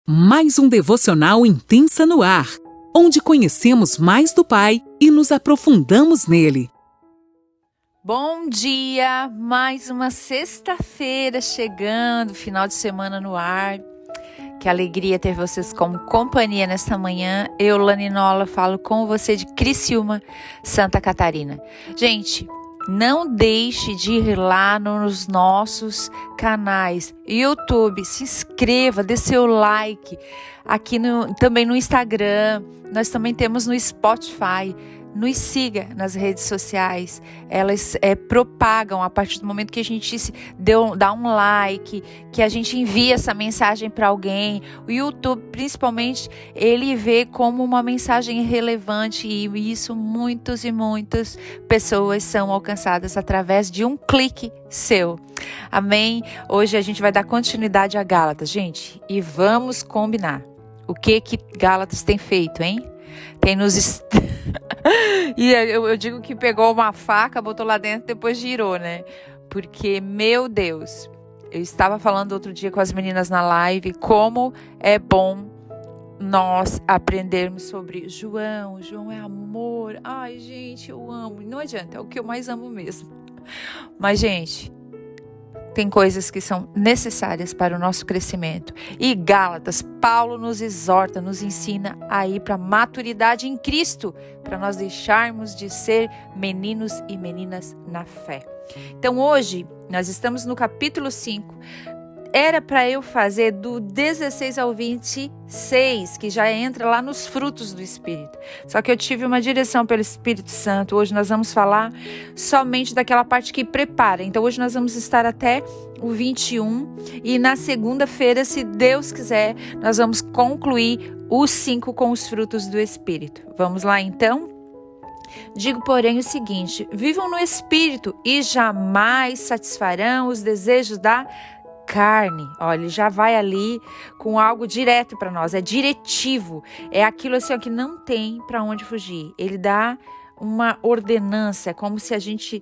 Mais um devocional Intensa no Ar, onde conhecemos mais do Pai e nos aprofundamos nele. Bom dia! Mais uma sexta-feira chegando, final de semana no ar. Que alegria ter vocês como companhia nesta manhã. Eu, Laninola, falo com você de Criciúma, Santa Catarina. Gente, não deixe de ir lá nos nossos canais YouTube, se inscreva, dê seu like, aqui também no Instagram, nós também temos no Spotify. Nos siga nas redes sociais, elas propagam a partir do momento que a gente dá um like, que a gente envia essa mensagem para alguém. O YouTube, principalmente, ele vê como uma mensagem relevante e isso muitas e muitas pessoas são alcançadas através de um clique seu. Amém? Hoje a gente vai dar continuidade a Gálatas, gente, e vamos combinar. O que Gálatas tem feito, hein? Tem nos... E eu digo que pegou uma faca, botou lá dentro e depois girou, né? Porque, meu Deus, eu estava falando outro dia com as meninas na live como é bom nós aprendermos sobre João. João é amor. Ai, gente, eu amo. Não adianta, é o que eu mais amo mesmo. Mas, gente, tem coisas que são necessárias para o nosso crescimento. E Gálatas, Paulo nos exorta, nos ensina a ir para a maturidade em Cristo, para nós deixarmos de ser meninos e meninas na fé. Então hoje, nós estamos no capítulo 5. Era para eu fazer do 16 ao 26, que já entra lá nos frutos do Espírito. Só que eu tive uma direção pelo Espírito Santo. Hoje nós vamos falar somente daquela parte que prepara. Então hoje nós vamos estar até o 21 e na segunda-feira, se Deus quiser, nós vamos concluir os 5 com os frutos do Espírito. Vamos lá então? Digo, porém, o seguinte: vivam no Espírito e jamais satisfarão os desejos da carne. Olha, ele já vai ali com algo direto para nós, é diretivo, é aquilo assim ó, que não tem para onde fugir. Ele dá uma ordenança, é como se a gente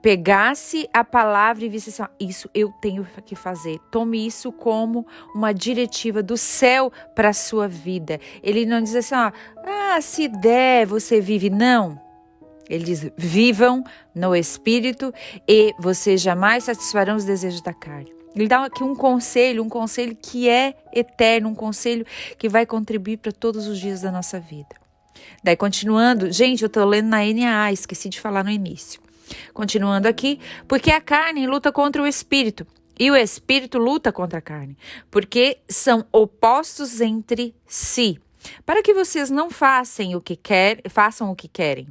pegasse a palavra e visse assim, ó, isso eu tenho que fazer. Tome isso como uma diretiva do céu para a sua vida. Ele não diz assim, ó, se der, você vive. Não. Ele diz, vivam no Espírito e vocês jamais satisfarão os desejos da carne. Ele dá aqui um conselho que é eterno, um conselho que vai contribuir para todos os dias da nossa vida. Daí, continuando, gente, eu estou lendo na NAA, esqueci de falar no início. Continuando aqui, porque a carne luta contra o Espírito e o Espírito luta contra a carne, porque são opostos entre si, para que vocês não façam o que querem.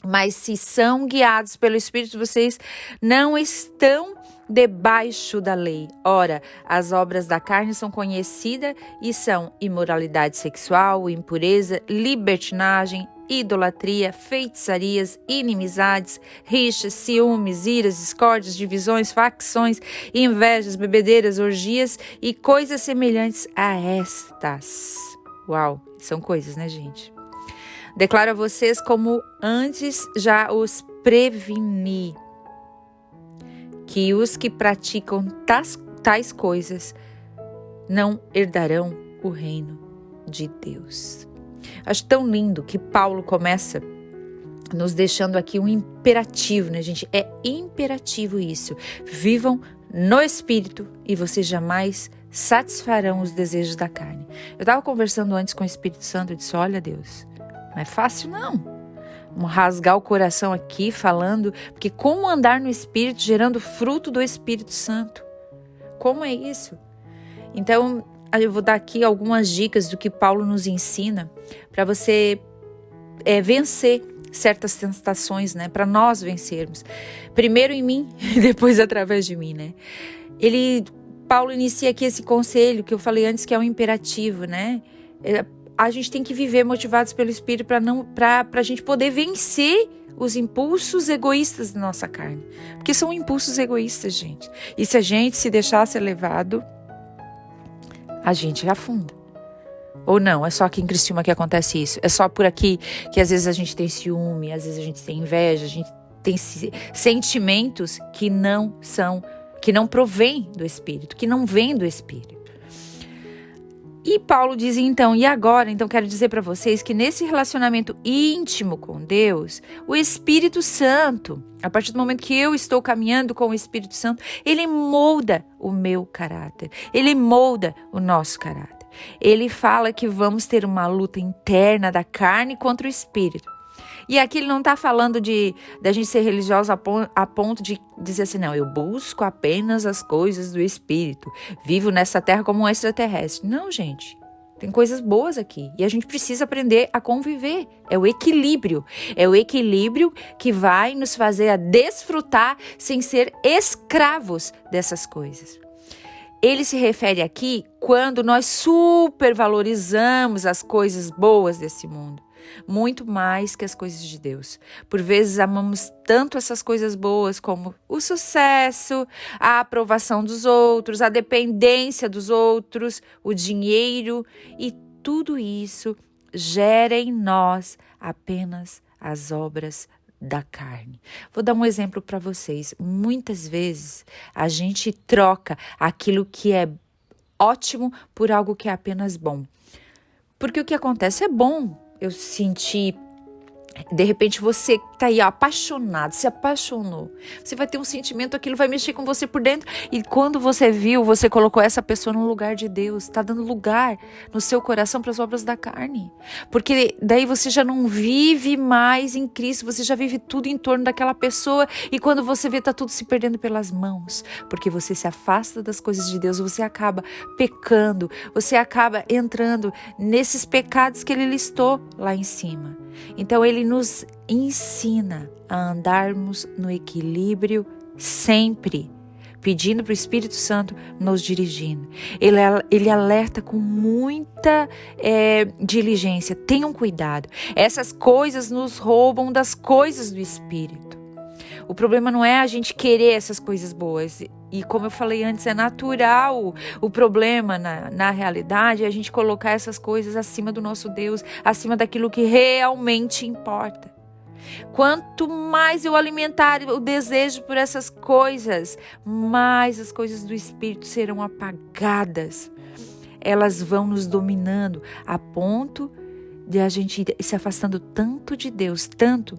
Mas se são guiados pelo Espírito, vocês não estão debaixo da lei. Ora, as obras da carne são conhecidas e são imoralidade sexual, impureza, libertinagem, idolatria, feitiçarias, inimizades, rixas, ciúmes, iras, discórdias, divisões, facções, invejas, bebedeiras, orgias e coisas semelhantes a estas. Uau, são coisas, né, gente? Declaro a vocês como antes já os preveni, que os que praticam tais coisas não herdarão o reino de Deus. Acho tão lindo que Paulo começa nos deixando aqui um imperativo, né, gente? É imperativo isso. Vivam no Espírito e vocês jamais satisfarão os desejos da carne. Eu estava conversando antes com o Espírito Santo e disse, olha Deus, não é fácil não. Vamos rasgar o coração aqui falando, porque como andar no Espírito gerando fruto do Espírito Santo? Como é isso? Então, eu vou dar aqui algumas dicas do que Paulo nos ensina para você vencer certas tentações, né? Para nós vencermos. Primeiro em mim e depois através de mim, né? Paulo inicia aqui esse conselho que eu falei antes, que é um imperativo, né? A gente tem que viver motivados pelo Espírito para a gente poder vencer os impulsos egoístas da nossa carne. Porque são impulsos egoístas, gente. E se a gente se deixar ser levado, a gente afunda. Ou não, é só aqui em Criciúma que acontece isso. É só por aqui que às vezes a gente tem ciúme, às vezes a gente tem inveja, a gente tem sentimentos que não provêm do Espírito, que não vêm do Espírito. E Paulo diz então, e agora? Então quero dizer para vocês que nesse relacionamento íntimo com Deus, o Espírito Santo, a partir do momento que eu estou caminhando com o Espírito Santo, ele molda o meu caráter, ele molda o nosso caráter. Ele fala que vamos ter uma luta interna da carne contra o Espírito. E aqui ele não está falando da gente ser religioso a ponto de dizer assim, não, eu busco apenas as coisas do Espírito, vivo nessa terra como um extraterrestre. Não, gente, tem coisas boas aqui e a gente precisa aprender a conviver. É o equilíbrio que vai nos fazer a desfrutar sem ser escravos dessas coisas. Ele se refere aqui quando nós supervalorizamos as coisas boas desse mundo. Muito mais que as coisas de Deus. Por vezes amamos tanto essas coisas boas como o sucesso, a aprovação dos outros, a dependência dos outros, o dinheiro, e tudo isso gera em nós apenas as obras da carne. Vou dar um exemplo para vocês. Muitas vezes a gente troca aquilo que é ótimo por algo que é apenas bom. Porque o que acontece é bom. Eu senti, de repente você tá aí apaixonado, se apaixonou. Você vai ter um sentimento, aquilo vai mexer com você por dentro. E quando você viu, você colocou essa pessoa no lugar de Deus. Tá dando lugar no seu coração para as obras da carne. Porque daí você já não vive mais em Cristo, você já vive tudo em torno daquela pessoa. E quando você vê, tá tudo se perdendo pelas mãos. Porque você se afasta das coisas de Deus, você acaba pecando, você acaba entrando nesses pecados que ele listou lá em cima. Então ele nos ensina a andarmos no equilíbrio sempre, pedindo para o Espírito Santo nos dirigindo. Ele alerta com muita diligência, tenham cuidado. Essas coisas nos roubam das coisas do Espírito. O problema não é a gente querer essas coisas boas. E como eu falei antes, é natural. O problema, na realidade, é a gente colocar essas coisas acima do nosso Deus, acima daquilo que realmente importa. Quanto mais eu alimentar o desejo por essas coisas, mais as coisas do Espírito serão apagadas. Elas vão nos dominando a ponto de a gente ir se afastando tanto de Deus, tanto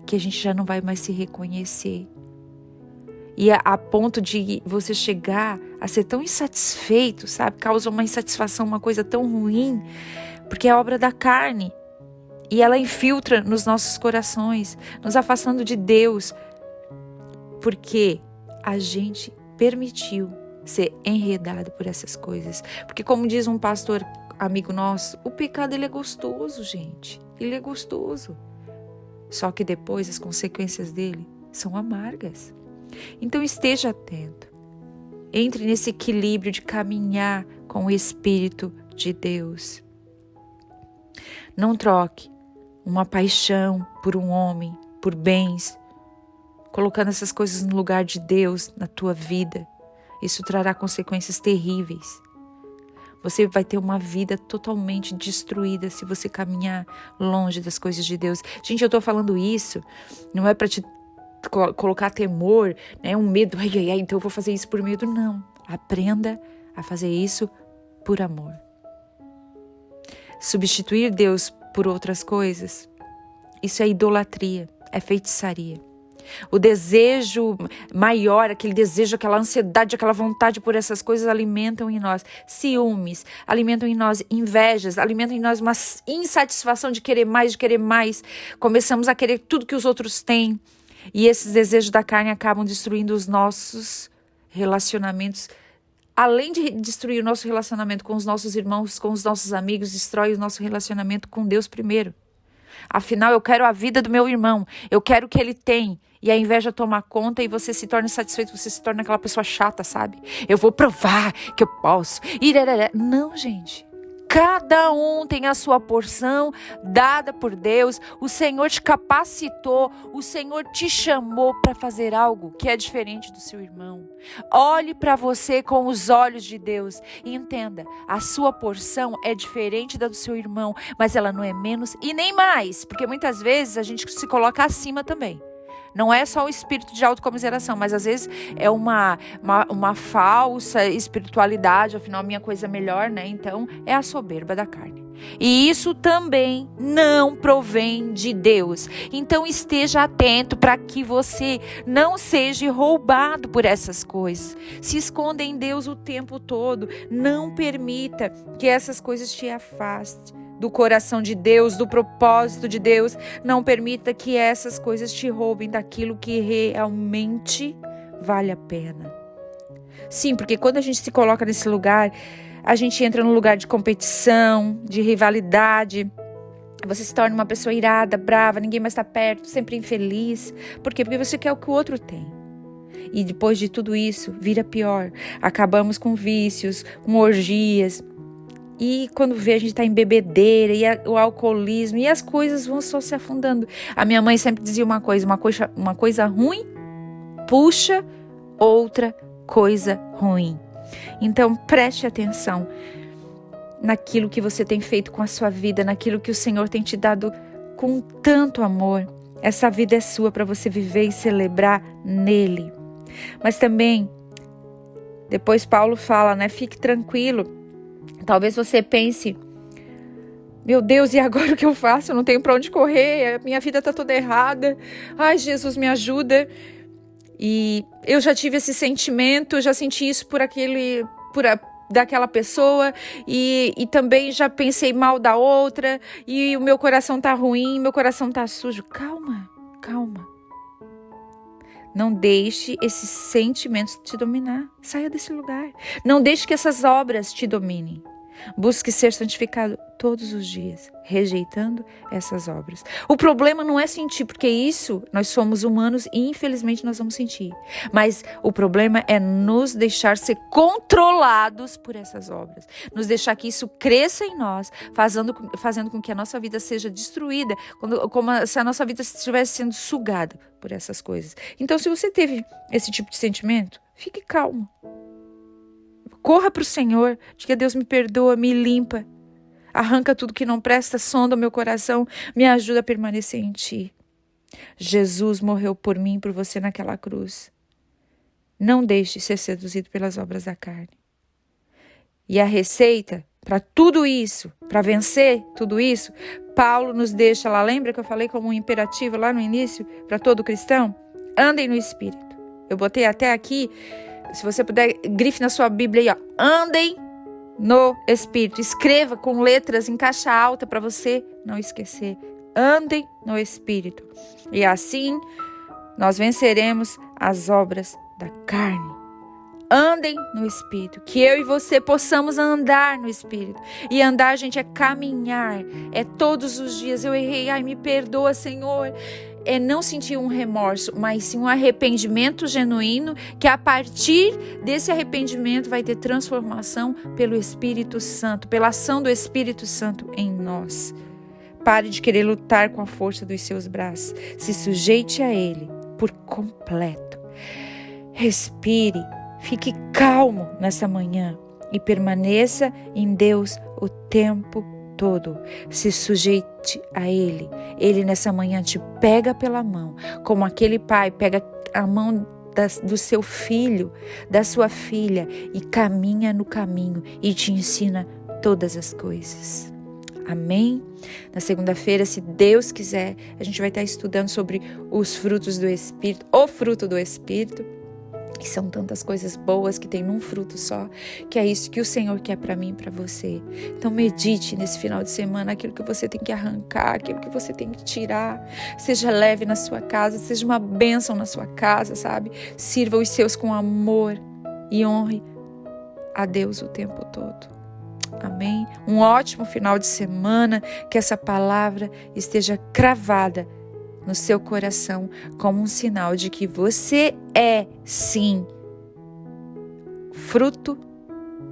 que a gente já não vai mais se reconhecer. E a ponto de você chegar a ser tão insatisfeito, sabe? Causa uma insatisfação, uma coisa tão ruim, porque é obra da carne. E ela infiltra nos nossos corações, nos afastando de Deus, porque a gente permitiu ser enredado por essas coisas. Porque como diz um pastor amigo nosso, o pecado ele é gostoso, gente. Ele é gostoso. Só que depois as consequências dele são amargas. Então esteja atento. Entre nesse equilíbrio de caminhar com o Espírito de Deus. Não troque uma paixão por um homem, por bens, colocando essas coisas no lugar de Deus na tua vida. Isso trará consequências terríveis. Você vai ter uma vida totalmente destruída se você caminhar longe das coisas de Deus. Gente, eu estou falando isso, não é para te colocar temor, né, um medo, então eu vou fazer isso por medo, não. Aprenda a fazer isso por amor. Substituir Deus por outras coisas, isso é idolatria, é feitiçaria. O desejo maior, aquele desejo, aquela ansiedade, aquela vontade por essas coisas alimentam em nós ciúmes, alimentam em nós invejas, alimentam em nós uma insatisfação de querer mais. Começamos a querer tudo que os outros têm. E esses desejos da carne acabam destruindo os nossos relacionamentos. Além de destruir o nosso relacionamento com os nossos irmãos, com os nossos amigos, destrói o nosso relacionamento com Deus primeiro. Afinal, eu quero a vida do meu irmão, eu quero o que ele tem. E a inveja toma conta e você se torna insatisfeito, você se torna aquela pessoa chata, sabe? Eu vou provar que eu posso. Não, gente. Cada um tem a sua porção dada por Deus. O Senhor te capacitou, o Senhor te chamou para fazer algo que é diferente do seu irmão. Olhe para você com os olhos de Deus e entenda, a sua porção é diferente da do seu irmão, mas ela não é menos e nem mais, porque muitas vezes a gente se coloca acima também. Não é só o espírito de autocomiseração, mas às vezes é uma falsa espiritualidade, afinal minha coisa é melhor, né? Então é a soberba da carne. E isso também não provém de Deus. Então esteja atento para que você não seja roubado por essas coisas. Se esconda em Deus o tempo todo. Não permita que essas coisas te afastem do coração de Deus, do propósito de Deus. Não permita que essas coisas te roubem daquilo que realmente vale a pena. Sim, porque quando a gente se coloca nesse lugar, a gente entra num lugar de competição, de rivalidade. Você se torna uma pessoa irada, brava, ninguém mais está perto, sempre infeliz. Por quê? Porque você quer o que o outro tem. E depois de tudo isso, vira pior. Acabamos com vícios, com orgias. E quando vê, a gente está em bebedeira, e o alcoolismo, e as coisas vão só se afundando. A minha mãe sempre dizia uma coisa ruim puxa outra coisa ruim. Então preste atenção naquilo que você tem feito com a sua vida, naquilo que o Senhor tem te dado com tanto amor. Essa vida é sua para você viver e celebrar nele. Mas também, depois Paulo fala, né? Fique tranquilo. Talvez você pense, meu Deus, e agora o que eu faço? Eu não tenho para onde correr, a minha vida está toda errada. Ai, Jesus, me ajuda. E eu já tive esse sentimento, já senti isso daquela pessoa e também já pensei mal da outra e o meu coração tá ruim, meu coração tá sujo. Calma. Não deixe esses sentimentos te dominar. Saia desse lugar. Não deixe que essas obras te dominem. Busque ser santificado todos os dias, rejeitando essas obras. O problema não é sentir, porque isso nós somos humanos e infelizmente nós vamos sentir. Mas o problema é nos deixar ser controlados por essas obras. Nos deixar que isso cresça em nós, fazendo com que a nossa vida seja destruída, como se a nossa vida estivesse sendo sugada por essas coisas. Então, se você teve esse tipo de sentimento, fique calmo. Corra para o Senhor, diga: Deus, me perdoa, me limpa, arranca tudo que não presta, sonda o meu coração, me ajuda a permanecer em Ti. Jesus morreu por mim e por você naquela cruz. Não deixe ser seduzido pelas obras da carne. E a receita para tudo isso, para vencer tudo isso, Paulo nos deixa lá, lembra que eu falei como um imperativo lá no início, para todo cristão? Andem no Espírito. Eu botei até aqui. Se você puder, grife na sua Bíblia aí, ó. Andem no Espírito. Escreva com letras em caixa alta para você não esquecer. Andem no Espírito. E assim nós venceremos as obras da carne. Andem no Espírito. Que eu e você possamos andar no Espírito. E andar, gente, é caminhar. É todos os dias. Eu errei. Ai, me perdoa, Senhor. É não sentir um remorso, mas sim um arrependimento genuíno, que a partir desse arrependimento vai ter transformação pelo Espírito Santo, pela ação do Espírito Santo em nós. Pare de querer lutar com a força dos seus braços. Se sujeite a Ele por completo. Respire, fique calmo nessa manhã e permaneça em Deus o tempo todo. Se sujeite a Ele. Ele nessa manhã te pega pela mão, como aquele pai pega a mão do seu filho, da sua filha, e caminha no caminho e te ensina todas as coisas. Amém? Na segunda-feira, se Deus quiser, a gente vai estar estudando sobre os frutos do Espírito, o fruto do Espírito. Que são tantas coisas boas que tem num fruto só, que é isso que o Senhor quer para mim e para você. Então medite nesse final de semana aquilo que você tem que arrancar, aquilo que você tem que tirar. Seja leve na sua casa, seja uma bênção na sua casa, sabe? Sirva os seus com amor e honre a Deus o tempo todo. Amém? Um ótimo final de semana, que essa palavra esteja cravada no seu coração como um sinal de que você é, sim, fruto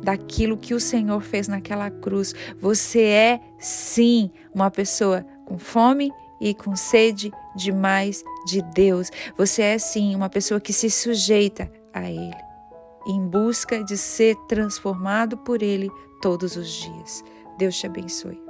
daquilo que o Senhor fez naquela cruz. Você é, sim, uma pessoa com fome e com sede de mais de Deus. Você é, sim, uma pessoa que se sujeita a Ele, em busca de ser transformado por Ele todos os dias. Deus te abençoe.